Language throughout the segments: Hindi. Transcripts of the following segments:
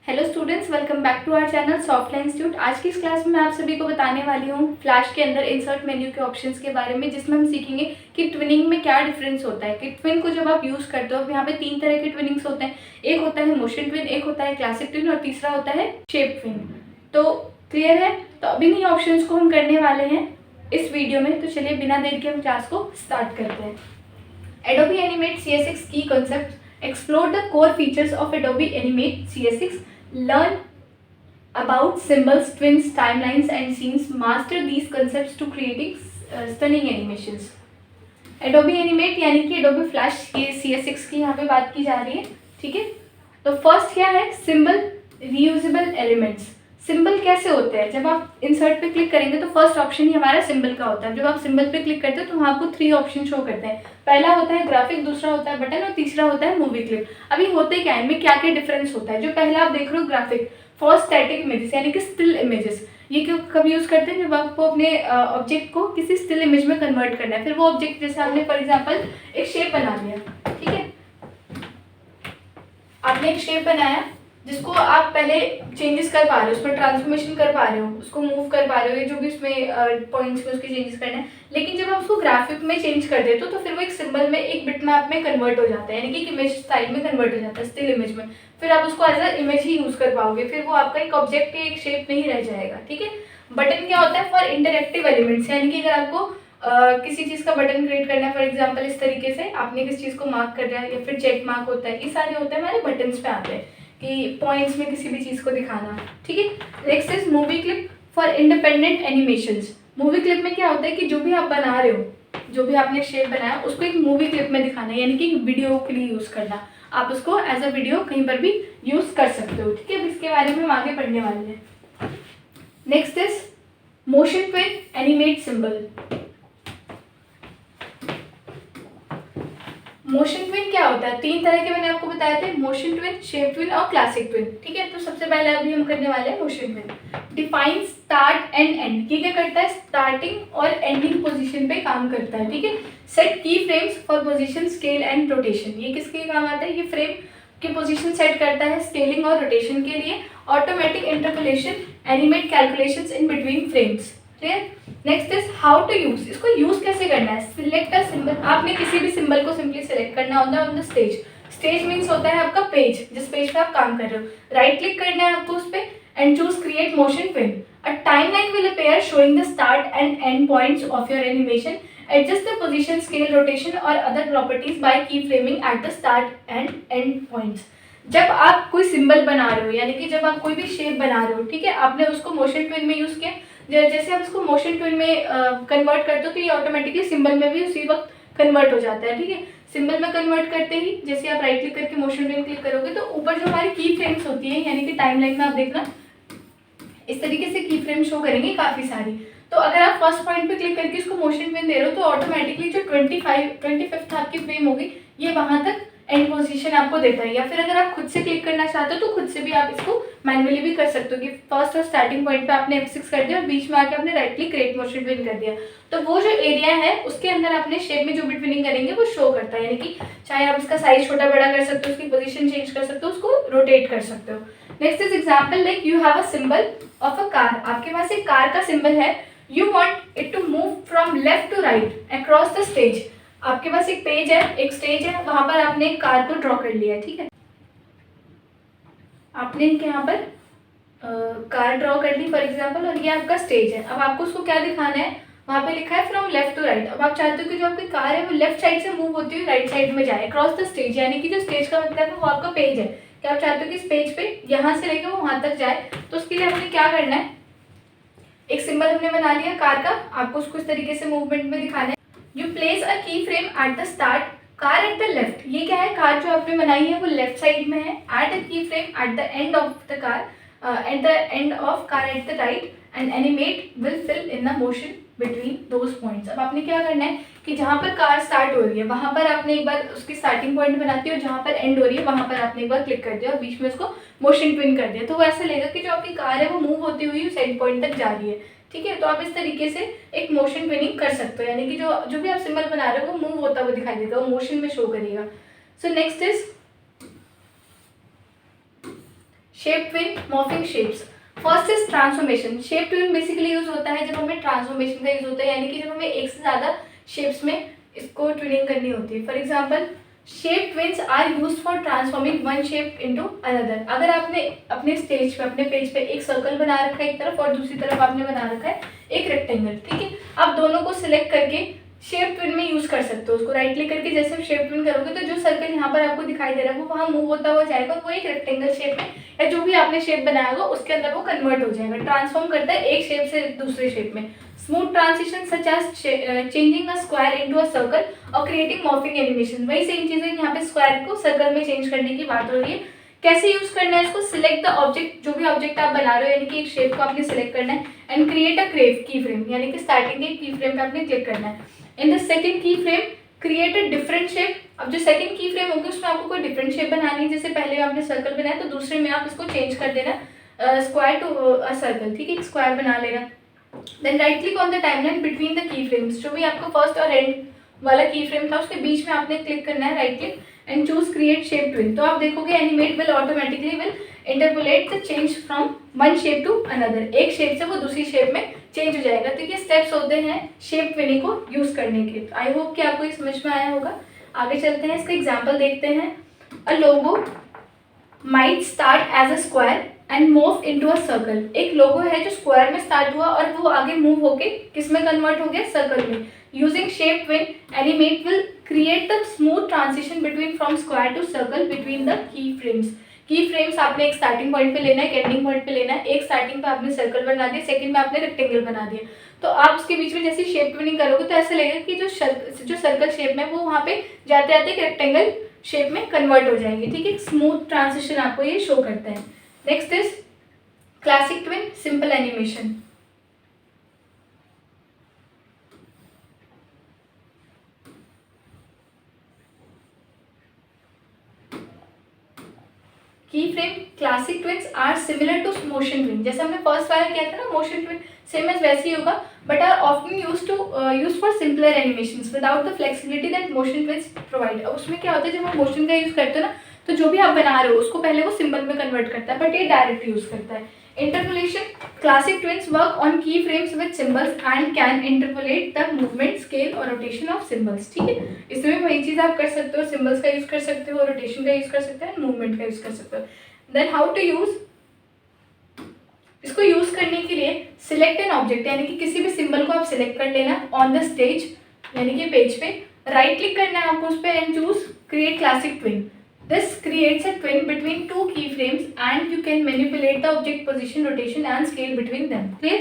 Hello students, welcome back to our channel Softline institute. आज की इस क्लास में मैं आप सभी को बताने वाली हूँ फ्लैश के अंदर इंसर्ट मेन्यू के ऑप्शंस के बारे में, जिसमें हम सीखेंगे कि ट्विनिंग में क्या डिफरेंस होता है। कि ट्विन को जब आप यूज़ करते हो, यहाँ पे 3 तरह के ट्विनिंग्स होते हैं। एक होता है मोशन ट्विन, एक होता है क्लासिक ट्विन और तीसरा होता है शेप ट्विन। तो क्लियर है? तो अभी इन्हीं ऑप्शंस को हम करने वाले हैं इस वीडियो में। तो चलिए बिना देर के हम क्लास को स्टार्ट करते हैं। Adobe Animate CS6 key concepts. Explore the core features of Adobe Animate CS6. Learn about symbols, twins, timelines, and scenes. Master these concepts to creating stunning animations. Adobe Animate यानी कि Adobe Flash के CS6 की यहाँ पे बात की जा रही है, ठीक है। तो फर्स्ट क्या है? Symbol reusable elements. सिंबल कैसे होते हैं? जब आप इंसर्ट पे क्लिक करेंगे तो फर्स्ट ऑप्शन ही हमारा सिंबल का होता है। जब आप सिंबल पे क्लिक करते हो तो वहाँ आपको 3 ऑप्शन शो करते हैं। पहला होता है ग्राफिक, दूसरा होता है बटन और तीसरा होता है मूवी क्लिप। अभी होते क्या है, इनमें क्या क्या डिफरेंस होता है? जो पहला आप देख रहे हो ग्राफिक, फर्स्ट स्टैटिक इमेजेस यानी कि स्टिल इमेजेस। ये कब यूज़ करते हैं? जब आपको अपने ऑब्जेक्ट को किसी स्टिल इमेज में कन्वर्ट करना है। फिर वो ऑब्जेक्ट, जैसे आपने फॉर एग्जाम्पल एक शेप बना लिया, ठीक है, आपने एक शेप बनाया जिसको आप पहले चेंजेस कर पा रहे हो, उसमें ट्रांसफॉर्मेशन कर पा रहे हो, उसको मूव कर पा रहे हो, ये जो भी उसमें पॉइंट्स में उसके चेंजेस करने हैं। लेकिन जब आप उसको ग्राफिक में चेंज कर देते हो तो फिर वो एक सिंबल में, एक बिटमैप में कन्वर्ट हो जाता है, यानी कि एक इमेज स्टाइल में कन्वर्ट हो जाता है, स्टिल इमेज में। फिर आप उसको एज अ इमेज ही यूज कर पाओगे, फिर वो आपका एक ऑब्जेक्ट एक शेप नहीं रह जाएगा, ठीक है। बटन क्या होता है? फॉर इंटरेक्टिव एलिमेंट्स, यानी कि अगर आपको किसी चीज़ का बटन क्रिएट करना है, फॉर एग्जांपल इस तरीके से आपने किसी चीज़ को मार्क कर दिया, या फिर चेक मार्क होता है, ये सारे होते हैं हमारे बटन्स पे आते हैं कि पॉइंट्स में किसी भी चीज़ को दिखाना, ठीक है। Next is movie clip for independent animations. Movie clip में क्या होता है कि जो भी आप बना रहे हो, जो भी आपने शेप बनाया उसको एक मूवी क्लिप में दिखाना है, यानी कि वीडियो के लिए यूज़ करना। आप उसको एज अ वीडियो कहीं पर भी यूज़ कर सकते हो, ठीक है। इसके बारे में हम आगे पढ़ने वाले हैं। Next is motion twin animate symbol. Motion twin क्या होता है? 3 तरह के मैंने आपको बताए थे, मोशन ट्विन, शेप ट्विन और क्लासिक ट्विन, ठीक है। तो सबसे पहले अभी हम करने वाले हैं motion twin. Define start and and. ये क्या करता है? स्टार्टिंग और एंडिंग पोजीशन पे काम करता है, ठीक है। सेट की frames for position, scale and rotation. ये किसके काम आता है? ये फ्रेम की पोजीशन सेट करता है स्केलिंग और रोटेशन के लिए। Automatic interpolation, animate calculations in between frames, clear. Next is how to use. इसको यूज कैसे करना है? Select a symbol. आपने किसी भी सिंबल को सिंपली सिलेक्ट करना होता है on the stage. Stage means होता है आपका पेज, जिस पेज पे आप काम कर रहे हो। राइट क्लिक करना है आपको उस पे and choose create motion twin. A timeline will appear showing the start and and points of your animation. Adjust the position, scale, rotation और अदर प्रॉपर्टीज बाय की framing at the start and and points. जब आप कोई सिंबल बना रहे हो, यानी कि जब आप कोई भी शेप बना रहे हो, ठीक है, आपने उसको मोशन ट्विन में यूज किया। जैसे आप इसको मोशन ट्विन में कन्वर्ट करते हो तो ये ऑटोमेटिकली सिंबल में भी उसी वक्त कन्वर्ट हो जाता है, ठीक है। सिंबल में कन्वर्ट करते ही जैसे आप राइट क्लिक करके मोशन ट्विन क्लिक करोगे तो ऊपर जो हमारी की फ्रेम्स होती है, यानी कि टाइमलाइन में आप देखना इस तरीके से की फ्रेम शो करेंगे काफ़ी सारी। तो अगर आप फर्स्ट पॉइंट पे क्लिक करके इसको मोशन ट्विन दे रहे हो तो ऑटोमेटिकली जो 25th आपकी फ्रेम होगी ये वहां तक एंड पोजीशन आपको देता है। या फिर अगर आप खुद से क्लिक करना चाहते हो तो खुद से भी आप इसको मैनुअली भी कर सकते हो कि फर्स्ट और स्टार्टिंग पॉइंट पे आपने F6 कर दिया और बीच में आके आपने right click create motion twin कर दिया, तो वो जो एरिया है उसके अंदर अपने शेप में जो भी ट्विनिंग करेंगे वो शो करता है। यानी कि चाहे आप इसका साइज छोटा बड़ा कर सकते हो, उसकी पोजिशन चेंज कर सकते हो, उसको रोटेट कर सकते हो। Next is example like you have a symbol of a car. आपके पास एक कार का सिंबल है। You want it to move from left to right across the stage. आपके पास एक पेज है, एक स्टेज है, वहां पर आपने एक कार को ड्रॉ कर लिया है, ठीक है। आपने यहाँ पर कार ड्रॉ कर ली फॉर एग्जाम्पल, और ये आपका स्टेज है। अब आपको उसको क्या दिखाना है? वहां पे लिखा है फ्रॉम लेफ्ट टू राइट। अब आप चाहते हो कि जो आपकी कार है वो लेफ्ट साइड से मूव होती हुई राइट साइड में जाए अक्रॉस द स्टेज, यानी कि जो स्टेज का मतलब है वो आपका पेज है। क्या आप चाहते हो कि इस पेज पे यहाँ से लेकर वो वहां तक जाए? तो उसके लिए हमें क्या करना है? एक सिंबल हमने बना लिया कार का, आपको उसको इस तरीके से मूवमेंट में दिखाना है। You place a key frame at the start, car at the left. ये क्या है? कार जो आपने बनाई है वो लेफ्ट साइड में है। At a key frame at the end of the car, at the end of car at the right end animate will fill in the motion between those points. अब आपने क्या करना है कि जहाँ पर कार स्टार्ट हो रही है वहां पर आपने एक बार उसकी स्टार्टिंग पॉइंट बनाती है और जहाँ पर एंड हो रही है वहां पर आपने एक बार क्लिक कर दिया और बीच में उसको मोशन ट्विन कर दिया। तो वो ऐसा लेगा कि जो आपकी कार है वो मूव होती हुई उस एंड पॉइंट तक जा रही है, ठीक है। तो आप इस तरीके से एक मोशन ट्विनिंग कर सकते हो, यानी कि जो भी आप सिंबल बना रहे हो वो मूव होता हुआ दिखाई देगा, वो मोशन में शो करेगा। So next is shape twin, morphing shapes. First is transformation. Shape twin basically use होता है जब हमें ट्रांसफॉर्मेशन का यूज होता है, यानी कि जब हमें एक से ज़्यादा शेप्स में इसको ट्विनिंग करनी होती है। For example, shape tweens are use for transforming one shape into another. अगर आपने अपने स्टेज पे, अपने पेज पे एक सर्कल बना रखा है एक तरफ और दूसरी तरफ आपने बना रखा है एक रेक्टेंगल, ठीक है, आप दोनों को सिलेक्ट करके शेप ट्विन में यूज कर सकते हो। उसको राइट क्लिक करके जैसे आप शेप ट्विन करोगे तो जो सर्कल यहाँ पर आपको दिखाई दे रहा है वो वहाँ मूव होता हुआ जाएगा और वो एक रेक्टेंगल शेप में या जो भी आपने शेप बनाया होगा उसके अंदर वो कन्वर्ट हो जाएगा, ट्रांसफॉर्म करता है एक शेप से दूसरे शेप में। Smooth transition such as changing a square into a circle और क्रिएटिंग मॉर्फिंग एनिमेशन। वही सेम चीज़ है, यहाँ पे स्क्वायर को सर्कल में चेंज करने की बात हो रही है। कैसे यूज करना है इसको? सिलेक्ट द ऑब्जेक्ट, जो भी ऑब्जेक्ट आप बना रहे हो यानी कि एक शेप को आपने सिलेक्ट करना है and create a key frame, यानी कि स्टार्टिंग के की फ्रेम पे आपने क्लिक करना है। इन द सेकंड की frame create a different shape. अब जो सेकंड की फ्रेम होगी उसमें आपको कोई डिफरेंट शेप बनानी है, जैसे पहले आपने सर्कल बनाया तो दूसरे में आप इसको चेंज कर देना स्क्वायर टू अ सर्कल, ठीक है, स्क्वायर बना लेना। Then right click on the timeline between the key frames, जो भी आपको फर्स्ट और एंड वाला की फ्रेम था उसके बीच में आपने क्लिक करना है right click and choose create shape tween. तो आप देखोगे animate will automatically will interpolate the change from one shape to another, एक शेप से वो दूसरी शेप में चेंज हो जाएगा। तो ये स्टेप्स होते हैं शेप ट्विनिंग को यूज करने के। तो आई होप कि आपको ये समझ में आया होगा। आगे चलते हैं, इसका एग्जाम्पल देखते हैं। A logo might start as a square and move into a circle. एक लोगो है जो स्क्वायर में स्टार्ट हुआ और वो आगे मूव होके किस में कन्वर्ट हो गया? सर्कल में। Using shape tween animate will create the smooth transition between from square to circle between the key frames. Key frames आपने एक स्टार्टिंग पॉइंट पे लेना है, एक एंडिंग पॉइंट पे लेना है। एक स्टार्टिंग पे आपने सर्कल बना दिया, सेकंड में आपने रेक्टेंगल बना दिया। तो आप उसके बीच में जैसे शेप ट्विनिंग करोगे तो ऐसा लगेगा कि जो सर्कल शेप में वो वहाँ पे जाते जाते एक रेक्टेंगल शेप में कन्वर्ट हो जाएंगे, ठीक है। स्मूथ ट्रांजिशन आपको ये शो करता है। Next is classic tween simple animation. Key frame classic tweens are similar to motion tween. जैसे हमने फर्स्ट वाला किया था ना मोशन ट्विन, सेम एज वैसे ही होगा, but are often use for simpler animations without the flexibility that motion tweens provide. अब उसमें क्या होता है, जब हम मोशन का यूज करते हो ना तो जो भी आप बना रहे हो उसको पहले वो सिंबल में कन्वर्ट करता है, बट ये डायरेक्ट यूज करता है। Interpolation, classic tweens work on key frames with symbols and can interpolate the movement, scale और रोटेशन ऑफ सिंबल्स, ठीक है। इसमें भी वही चीज़ आप कर सकते हो, सिंबल्स का यूज कर सकते हो, रोटेशन का यूज कर सकते हो, मूवमेंट का यूज कर सकते हो। देन हाउ टू यूज, इसको यूज करने के लिए सिलेक्ट एन ऑब्जेक्ट, यानी कि किसी भी सिंबल को आप सिलेक्ट कर लेना ऑन द स्टेज, यानी कि पेज पे राइट क्लिक करना है आपको उस पर and choose create classic twin. This creates a twin between two keyframes and you can manipulate the object position, rotation and scale between them. Clear?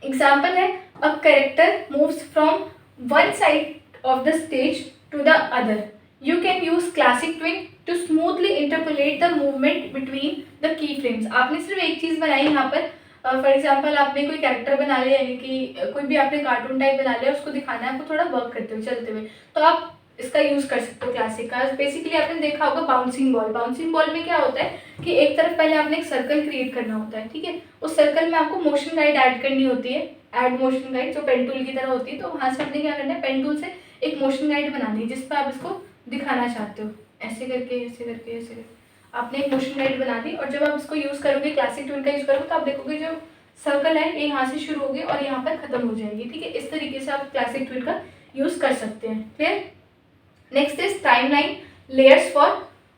Example है, a character moves from one side of the stage to the other. You can use classic twin to smoothly interpolate the movement between the keyframes. आपने सिर्फ एक चीज़ बनाई यहाँ पर, फॉर एग्जाम्पल आपने कोई कैरेक्टर बना लिया, यानी कि कोई भी आपने कार्टून टाइप बना लिया, उसको दिखाना है आपको थोड़ा वर्क करते हुए चलते हुए, तो आप इसका यूज कर सकते हो क्लासिक का। बेसिकली आपने देखा होगा बाउंसिंग बॉल। बाउंसिंग बॉल में क्या होता है कि एक तरफ पहले आपने एक सर्कल क्रिएट करना होता है, ठीक है, उस सर्कल में आपको मोशन गाइड ऐड करनी होती है, ऐड मोशन गाइड जो पेन टूल की तरह होती है। तो वहाँ से आपने क्या करना है, पेन टूल से एक मोशन गाइड बनानी है जिस पर आप इसको दिखाना चाहते हो, ऐसे करके ऐसे करके ऐसे करके आपने एक मोशन गाइड बना दी। और जब आप इसको यूज करोगे, क्लासिक ट्विन का यूज करोगे, तो आप देखोगे जो सर्कल है ये यहाँ से शुरू होगी और यहाँ पर खत्म हो जाएगी, ठीक है। इस तरीके से आप क्लासिक ट्विन का यूज कर सकते हैं। Clear? Next is timeline layers for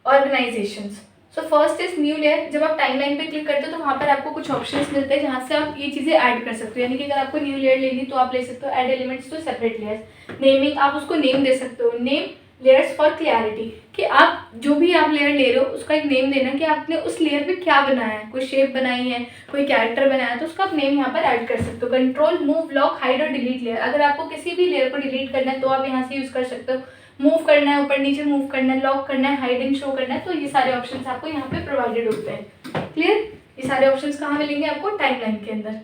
organisations. So first is new layer. जब आप टाइमलाइन पे क्लिक करते हो तो वहाँ पर आपको कुछ ऑप्शंस मिलते हैं जहाँ से आप ये चीज़ें ऐड कर सकते हो, यानी कि अगर आपको न्यू लेयर लेनी तो आप ले सकते हो add elements to separate layers. Naming, आप उसको नेम दे सकते हो, नेम लेयर्स फॉर क्लियरिटी, कि आप जो भी आप लेयर ले रहे हो उसका एक नेम देना कि आपने उस लेयर पे क्या बनाया है, कोई शेप बनाई है, कोई कैरेक्टर बनाया है, तो उसका आप नेम यहाँ पर ऐड कर सकते हो। कंट्रोल, मूव, लॉक, हाइड और डिलीट लेयर। अगर आपको किसी भी लेयर को डिलीट करना है तो आप यहाँ से यूज़ कर सकते हो। मूव करना है, ऊपर नीचे मूव करना है, लॉक करना है, हाइड एंड शो करना है, तो ये सारे ऑप्शंस आपको यहाँ पे प्रोवाइडेड होते हैं। क्लियर? ये सारे ऑप्शंस कहाँ मिलेंगे आपको? टाइमलाइन के अंदर।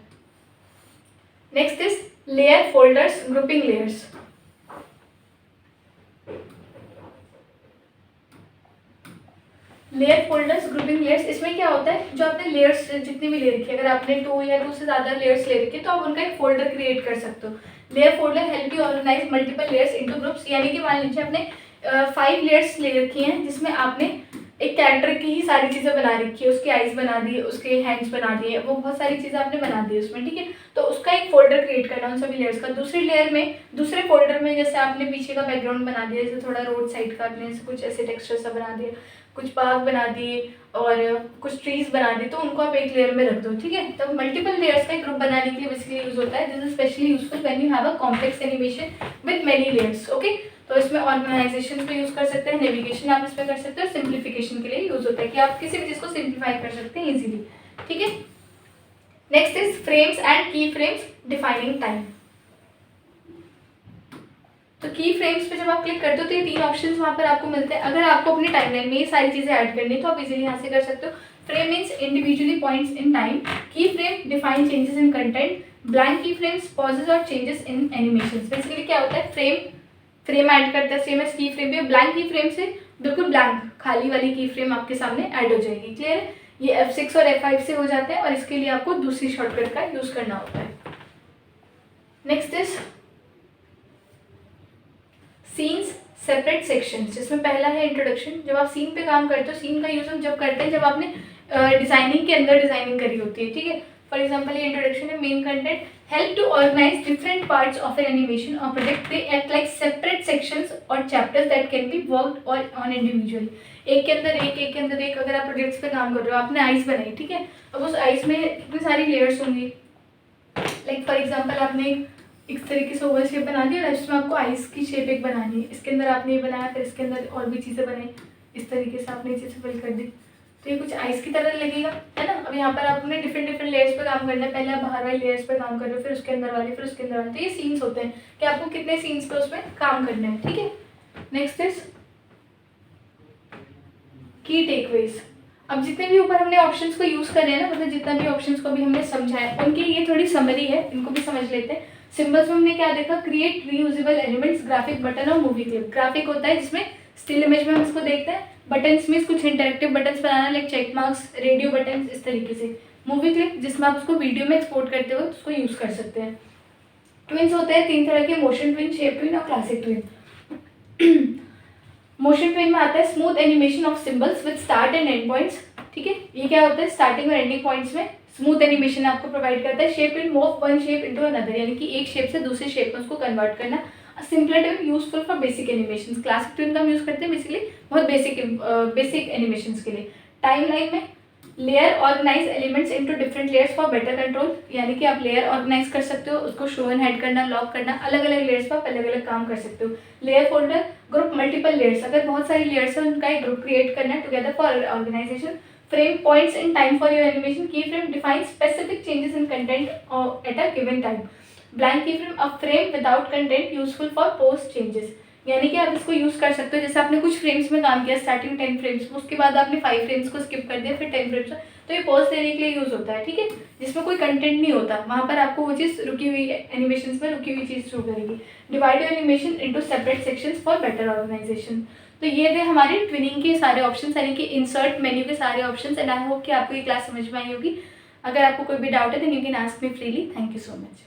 Next is layer folders, grouping layers. Layer folders, grouping layers, इसमें क्या होता है, जो आपने लेयर्स जितनी भी ले रखी है, अगर आपने 2 या 2 से ज़्यादा लेयर्स ले रखी है तो आप उनका एक फोल्डर क्रिएट कर सकते हो। Layer folder help you organize multiple layers into groups, यानी कि मान लीजिए आपने 5 लेयर्स ले रखी हैं जिसमें आपने एक कैरेक्टर की ही सारी चीज़ें बना रखी है, उसके आईज बना दिए, उसके हैंड्स बना दिए, वो बहुत सारी चीज़ें आपने बना दी उसमें, ठीक है। तो उसका एक फोल्डर क्रिएट करना उन सभी लेयर्स का। दूसरी लेयर में, दूसरे फोल्डर में जैसे आपने पीछे का बैकग्राउंड बना दिया, जैसे थोड़ा रोड साइड का आपने कुछ ऐसे टेक्सचर सा बना दिया, कुछ बाग बना दिए और कुछ ट्रीज बना दिए, तो उनको आप एक लेयर में रख दो, ठीक है। तो मल्टीपल लेयर्स का एक ग्रुप बनाने के लिए बेसिकली यूज होता है। This is specially useful when you have a complex animation with many layers, okay. तो इसमें ऑर्गेनाइजेशन पे यूज कर सकते हैं, नेविगेशन आप इसमें कर सकते हो, सिंप्लीफिकेशन के लिए यूज होता है कि आप किसी भी चीज को सिंप्लीफाई कर सकते हैं इजीली, ठीक है। नेक्स्ट इज फ्रेम्स एंड की फ्रेम्स डिफाइनिंग टाइम। तो की फ्रेम्स पे जब आप क्लिक करते हो तो ये 3 ऑप्शंस वहाँ पर आपको मिलते हैं। अगर आपको अपनी टाइमलाइन में ये सारी चीज़ें ऐड करनी है तो आप इजीली यहाँ से कर सकते हो। Frame means individually points in time, key frame define changes in content, blank key frames pauses और चेंजेस इन एनिमेशंस। बेसिकली क्या होता है, फ्रेम ऐड करता है सेम एज की फ्रेम पे। ब्लैंक की फ्रेम से बिल्कुल ब्लैंक खाली वाली की फ्रेम आपके सामने ऐड हो जाएगी, क्लियर है। ये F6 और F5 से हो जाते हैं और इसके लिए आपको दूसरी शॉर्टकट का यूज करना होता है। Next is scenes separate sections, जिसमें पहला है इंट्रोडक्शन। जब आप सीन पे काम करते हो, सीन का यूज हम जब करते हैं जब आपने डिजाइनिंग के अंदर डिजाइनिंग करी होती है, ठीक है। फॉर एग्जाम्पल ये इंट्रोडक्शन है। Main content help to organize different parts of an animation और project, they act like separate sections और chapters that can be worked on individually. एक के अंदर एक के अंदर एक। अगर आप प्रोजेक्ट्स पे काम कर रहे हो, आपने आइस बनाई, ठीक है। अब उस आइस में कितनी सारी लेयर्स होंगी। लाइक फॉर एग्जाम्पल आपने इस तरीके से ओवल शेप बना दी और इसमें आपको आइस की शेप एक बनानी है। इसके अंदर आपने ये बनाया, फिर इसके अंदर और भी चीज़ें बनाई, इस तरीके से आपने चीज़ें फिल कर दी, तो ये कुछ आइस की तरह लगेगा, है ना। अब यहाँ पर आपने डिफरेंट लेयर्स पे काम करना है। पहले आप बाहर वाले लेयर्स पे काम कर रहे हो, फिर उसके अंदर वाले, फिर उसके अंदर वाले। तो ये सीन्स होते हैं कि आपको कितने सीन्स पे उसमें काम करना है, ठीक है। नेक्स्ट इज की टेकअवेज। अब जितने भी ऊपर हमने ऑप्शंस को यूज करे हैं ना, मतलब जितना भी ऑप्शंस को भी हमने समझाया, उनकी ये थोड़ी समरी है, इनको भी समझ लेते हैं। सिंबल्स में हमने क्या देखा, create reusable elements, graphic, button और मूवी क्लिप। ग्राफिक होता है जिसमें स्टिल इमेज में हम इसको देखते हैं। बटन्स में कुछ इंटरेक्टिव बटन्स बनाना, like check marks, radio button, इस तरीके से। मूवी क्लिप जिसमें आप उसको वीडियो में एक्सपोर्ट करते हो उसको यूज कर सकते हैं। ट्विन्स होते हैं 3 तरह के, मोशन ट्विन, शेप ट्विन और क्लासिक ट्विन। मोशन ट्विन में आता है smooth animation of symbols with start and and points, ठीक है। ये क्या होता है, स्टार्टिंग और एंडिंग पॉइंट्स में स्मूथ एनिमेशन आपको प्रोवाइड करता है। Shape twin move one shape into another, यानी कि एक शेप से दूसरे शेप में उसको कन्वर्ट करना। Simpler twin useful for basic animation. Classic twin का हम यूज करते हैं बेसिकली बहुत बेसिक एनिमेशन के लिए। टाइमलाइन में layer organize elements into different layers for better control, यानी कि आप लेयर ऑर्गेनाइज कर सकते हो, उसको शो एंड हाइड करना, लॉक करना, अलग अलग लेयर्स पर आप अलग अलग काम कर सकते हो। Layer folder, group multiple layers, अगर बहुत सारी लेयर्स है उनका एक ग्रुप क्रिएट करना है together for organization. Frame points in time for your animation. Key frame define specific changes in content at a given time. Blank key frame, a frame without content useful for post changes, यानी कि आप इसको यूज कर सकते हो। जैसे आपने कुछ फ्रेम्स में काम किया, स्टार्टिंग 10 फ्रेम्स, उसके बाद आपने 5 फ्रेम्स को स्किप कर दिया, फिर 10 फ्रेम्स, तो ये पोस्ट देने के लिए यूज होता है, ठीक है। जिसमें कोई कंटेंट नहीं होता, वहां पर आपको वो चीज रुकी हुई एनिमेशन में रुकी हुई चीज शो करेगी। Divide your animation into separate sections for better organization. तो ये थे हमारे ट्विनिंग के सारे ऑप्शंस, यानी कि इंसर्ट मेन्यू के सारे ऑप्शंस। एंड आई होप कि आपको ये क्लास समझ में आई होगी। अगर आपको कोई भी डाउट है then you can ask me freely. Thank you so much.